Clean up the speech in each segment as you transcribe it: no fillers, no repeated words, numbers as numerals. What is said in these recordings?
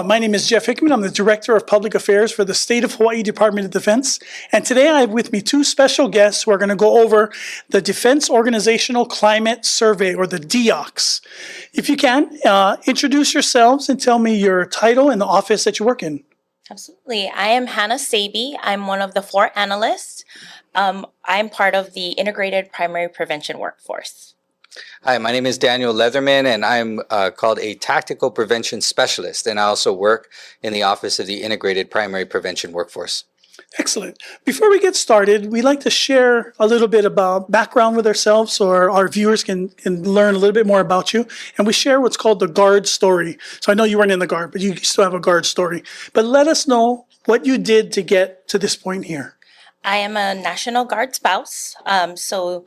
My name is Jeff Hickman. I'm the Director of Public Affairs for the State of Hawaii Department of Defense. And today I have with me two special guests who are going to go over the Defense Organizational Climate Survey, or the DEOCS. If you can, introduce yourselves and tell me your title and the office that you work in. Absolutely. I am Hannah Saby. I'm one of the 4 analysts. I'm part of the Integrated Primary Prevention Workforce. Hi, my name is Daniel Leatherman, and I'm called a Tactical Prevention Specialist, and I also work in the Office of the Integrated Primary Prevention Workforce. Excellent. Before we get started, we'd like to share a little bit about background with ourselves so our viewers can learn a little bit more about you. And we share what's called the Guard story. So I know you weren't in the Guard, but you still have a Guard story. But let us know what you did to get to this point here. I am a National Guard spouse. So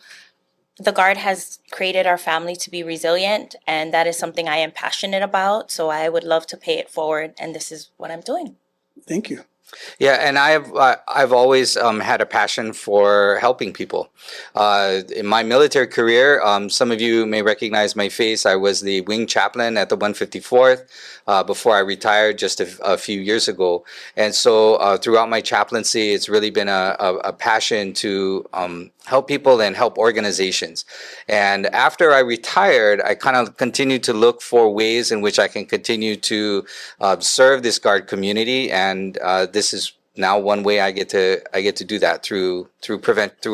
the Guard has created our family to be resilient, and that is something I am passionate about. So I would love to pay it forward, and this is what I'm doing. Thank you. Yeah, and I've always had a passion for helping people. In my military career, some of you may recognize my face. I was the wing chaplain at the 154th before I retired just a few years ago. And so throughout my chaplaincy, it's really been a passion to help people and help organizations. And after I retired, I kind of continued to look for ways in which I can continue to serve this Guard community, and this is now one way I get to do that through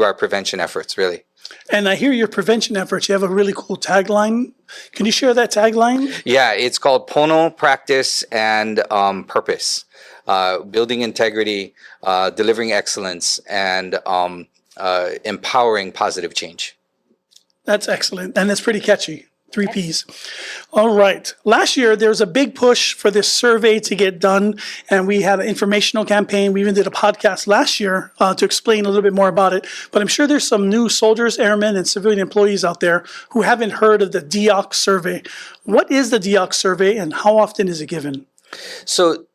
our prevention efforts, really. And I hear your prevention efforts. You have a really cool tagline. Can you share that tagline? Yeah, it's called Pono, Practice, and Purpose. Building integrity, delivering excellence, and empowering positive change. That's excellent. And it's pretty catchy. 3 Ps. All right. Last year, there was a big push for this survey to get done, and we had an informational campaign. We even did a podcast last year to explain a little bit more about it. But I'm sure there's some new soldiers, airmen, and civilian employees out there who haven't heard of the DEOCS survey. What is the DEOCS survey, and how often is it given? So,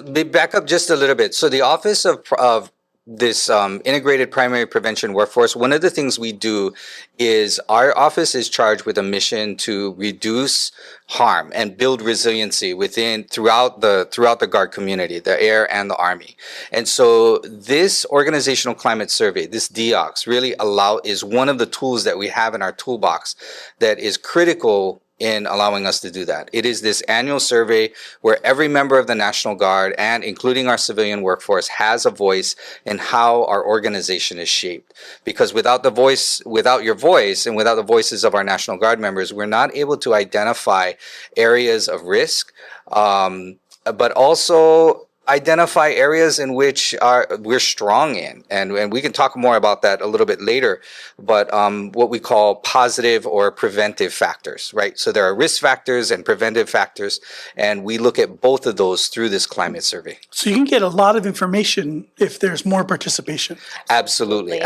back up just a little bit. So, the Office of this integrated primary prevention workforce, one of the things we do is our office is charged with a mission to reduce harm and build resiliency throughout the Guard community, the Air and the Army. And so this organizational climate survey, this DEOCS, really is one of the tools that we have in our toolbox that is critical in allowing us to do that. It is this annual survey where every member of the National Guard, and including our civilian workforce, has a voice in how our organization is shaped. Because without your voice, and without the voices of our National Guard members, we're not able to identify areas of risk, but also identify areas in which we're strong in, and we can talk more about that a little bit later, but what we call positive or preventive factors, right? So there are risk factors and preventive factors, and we look at both of those through this climate survey. So you can get a lot of information if there's more participation. Absolutely.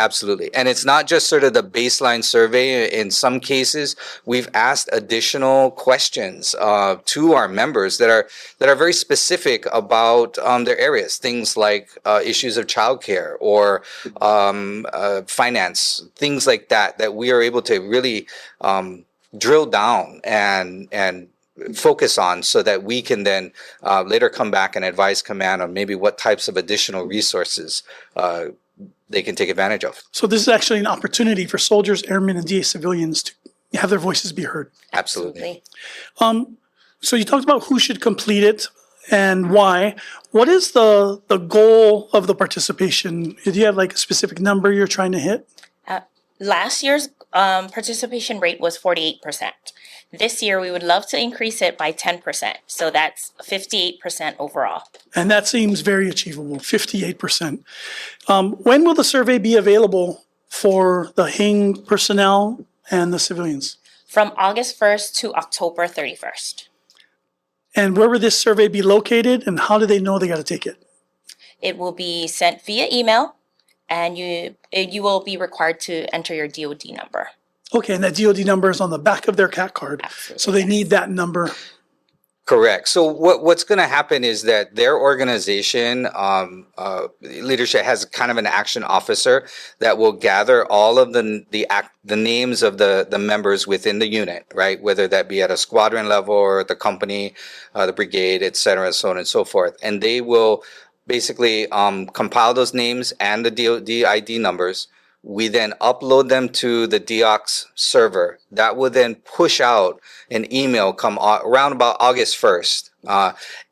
And it's not just sort of the baseline survey. In some cases, we've asked additional questions to our members that are very specific about their areas, things like issues of childcare or finance, things like that we are able to really drill down and focus on, so that we can then later come back and advise command on maybe what types of additional resources they can take advantage of. So this is actually an opportunity for soldiers, airmen, and DA civilians to have their voices be heard. Absolutely. So you talked about who should complete it and why. What is the goal of the participation? Do you have like a specific number you're trying to hit? Last year's participation rate was 48%. This year, we would love to increase it by 10%. So that's 58% overall. And that seems very achievable, 58%. When will the survey be available for the HING personnel and the civilians? From August 1st to October 31st. And where will this survey be located, and how do they know they got to take it? It will be sent via email, and you will be required to enter your DOD number. Okay, and that DOD number is on the back of their CAT card. Absolutely, so they yes. need that number. Correct. So what's going to happen is that their organization leadership has kind of an action officer that will gather all of the names of the members within the unit, right? Whether that be at a squadron level or the company, the brigade, et cetera, so on and so forth. And they will basically compile those names and the DoD ID numbers. We then upload them to the DEOCS server. That will then push out an email come around about August 1st.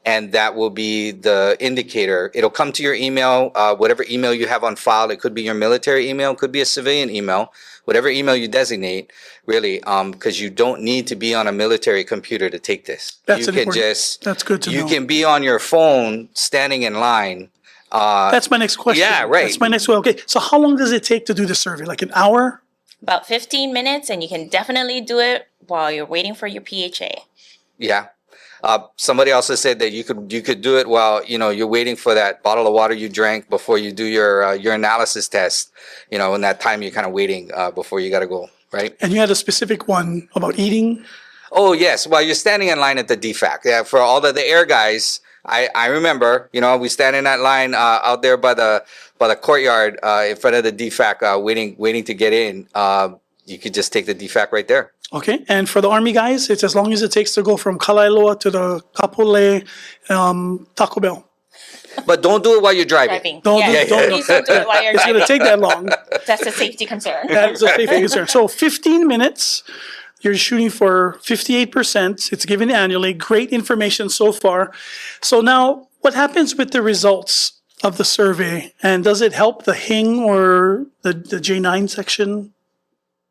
And that will be the indicator. It'll come to your email, whatever email you have on file. It could be your military email, it could be a civilian email, whatever email you designate, really, because you don't need to be on a military computer to take this. That's you can important. just, That's good to know. you can be on your phone standing in line. That's my next question. Yeah, right. That's my next one. Okay, so how long does it take to do the survey? Like an hour? About 15 minutes, and you can definitely do it while you're waiting for your PHA. Yeah. Somebody also said that you could do it while you're waiting for that bottle of water you drank before you do your analysis test. In that time you're kind of waiting before you got to go, right? And you had a specific one about eating? Oh yes, while you're standing in line at the DFAC. Yeah, for all the air guys, I remember. We stand in that line out there by the courtyard in front of the DFAC, waiting to get in. You could just take the DFAC right there. Okay, and for the Army guys, it's as long as it takes to go from Kalailoa to the Kapolei Taco Bell. But don't do it while you're driving. Driving. Don't Yes, do- don't- please don't do it while you're It's going to driving. take that long. That's a safety concern. That is a safety concern. So 15 minutes, you're shooting for 58%. It's given annually. Great information so far. So now, what happens with the results of the survey? And does it help the HING or the J9 section?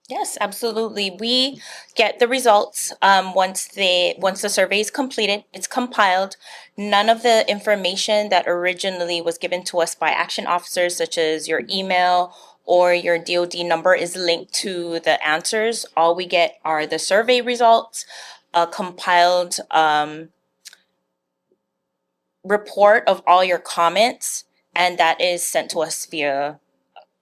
Yes, absolutely. We get the results once the survey is completed. It's compiled. None of the information that originally was given to us by action officers, such as your email or your DoD number, is linked to the answers. All we get are the survey results, a compiled report of all your comments, and that is sent to us via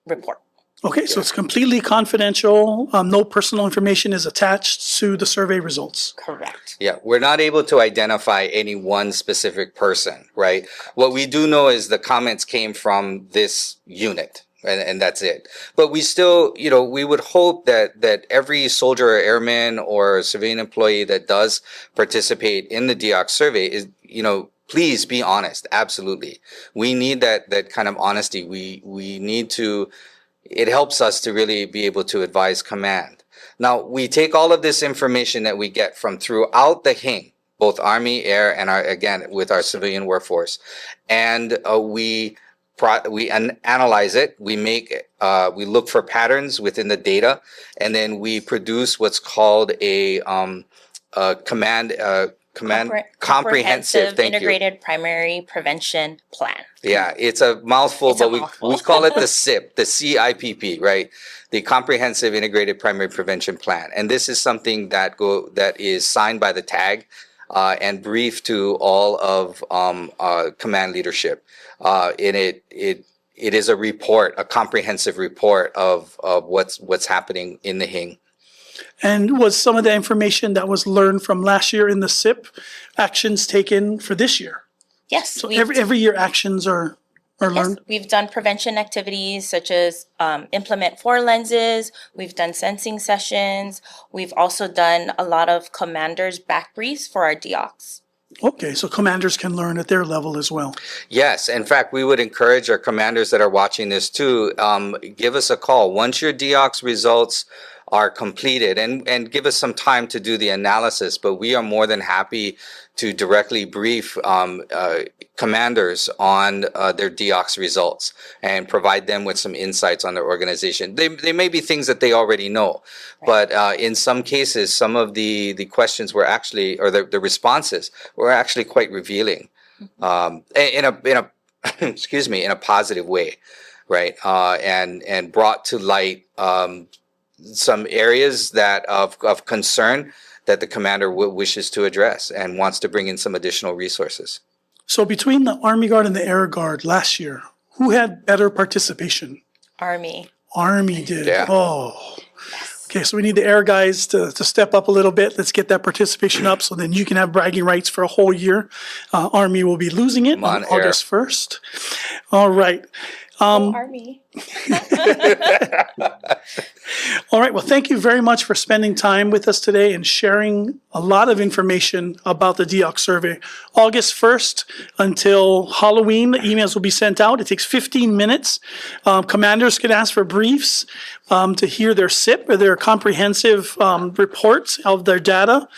report. Okay, so it's completely confidential. No personal information is attached to the survey results. Correct. Yeah, we're not able to identify any one specific person, right? What we do know is the comments came from this unit, and that's it. But we still, we would hope that every soldier or airman or civilian employee that does participate in the DEOCS survey is, please be honest. Absolutely. We need that kind of honesty. We need to. It helps us to really be able to advise command. Now, we take all of this information that we get from throughout the HING, both Army, Air, and with our civilian workforce, and we analyze it. We look for patterns within the data, and then we produce what's called a comprehensive integrated primary prevention plan. Yeah, it's a mouthful, It's a but mouthful. we call it the CIP, the CIPP, right? The Comprehensive Integrated Primary Prevention Plan. And this is something that is signed by the TAG and briefed to all of command leadership. And it is a report, a comprehensive report of what's happening in the HING. And was some of the information that was learned from last year in the SIP actions taken for this year? Yes. So every year actions are Yes, learned? we've done prevention activities such as implement 4 lenses. We've done sensing sessions. We've also done a lot of commanders back briefs for our DEOCS. Okay, so commanders can learn at their level as well. Yes, in fact, we would encourage our commanders that are watching this too, give us a call. Once your DEOCS results are completed, and give us some time to do the analysis, but we are more than happy to directly brief commanders on their DEOCS results and provide them with some insights on their organization. They may be things that they already know, but in some cases, some of the questions were actually, or the responses were actually quite revealing, in a excuse me, in a positive way, right? And brought to light some areas that of concern that the commander wishes to address and wants to bring in some additional resources. So between the Army Guard and the Air Guard last year, who had better participation? Army. Army did. Yeah. Oh, Okay, so we need the air guys to step up a little bit. Let's get that participation up so then you can have bragging rights for a whole year. Army will be losing it Come on, on August 1st. All right. Army. All right. Well, thank you very much for spending time with us today and sharing a lot of information about the DEOCS survey. August 1st until Halloween, the emails will be sent out. It takes 15 minutes. Commanders can ask for briefs to hear their SIP or their comprehensive reports of their data.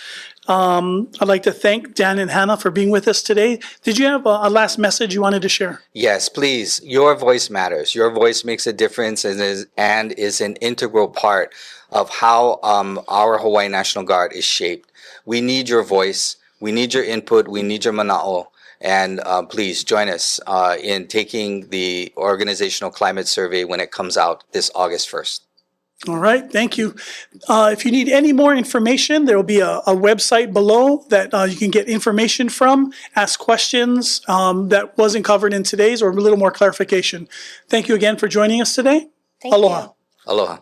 I'd like to thank Dan and Hannah for being with us today. Did you have a last message you wanted to share? Yes, please. Your voice matters. Your voice makes a difference and is an integral part of how our Hawaii National Guard is shaped. We need your voice. We need your input. We need your mana'o. And please join us in taking the organizational climate survey when it comes out this August 1st. All right, thank you. If you need any more information, there will be a website below that you can get information from, ask questions that wasn't covered in today's or a little more clarification. Thank you again for joining us today. Thank Aloha. you. Aloha.